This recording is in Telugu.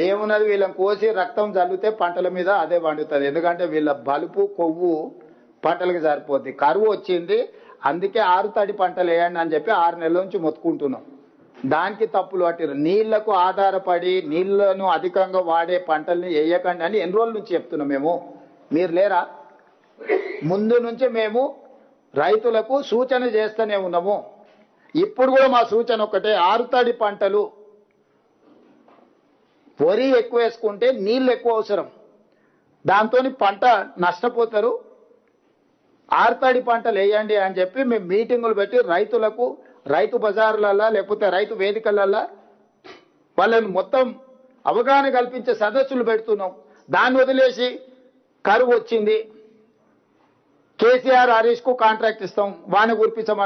ఏమున్నది, వీళ్ళని కోసి రక్తం చల్లితే పంటల మీద అదే పండుతుంది. ఎందుకంటే వీళ్ళ బలుపు కొవ్వు పంటలకు సరిపోద్ది. కరువు వచ్చింది, అందుకే 6 తడి పంటలు వేయండి అని చెప్పి 6 నెలల నుంచి మొత్తుకుంటున్నాం. దానికి తప్పులు పట్టిరు. నీళ్లకు ఆధారపడి నీళ్లను అధికంగా వాడే పంటల్ని వేయకండి అని ఎన్ని రోజుల నుంచి చెప్తున్నాం మేము. మీరు లేరా? ముందు నుంచి మేము రైతులకు సూచన చేస్తూనే ఉన్నాము. ఇప్పుడు కూడా మా సూచన ఒకటే, 6 తడి పంటలు వరి ఎక్కువ వేసుకుంటే నీళ్ళు ఎక్కువ అవసరం, దాంతో పంట నష్టపోతారు. 6 తడి పంటలు వేయండి అని చెప్పి మేము మీటింగులు పెట్టి రైతులకు రైతు బజార్లలో లేకపోతే రైతు వేదికలలో వాళ్ళని మొత్తం అవగాహన కల్పించే సదస్సులు పెడుతున్నాం. దాన్ని వదిలేసి కరువు వచ్చింది, కేసీఆర్ హరీష్ కు కాంట్రాక్ట్ ఇస్తాం, వాన కురిపించమని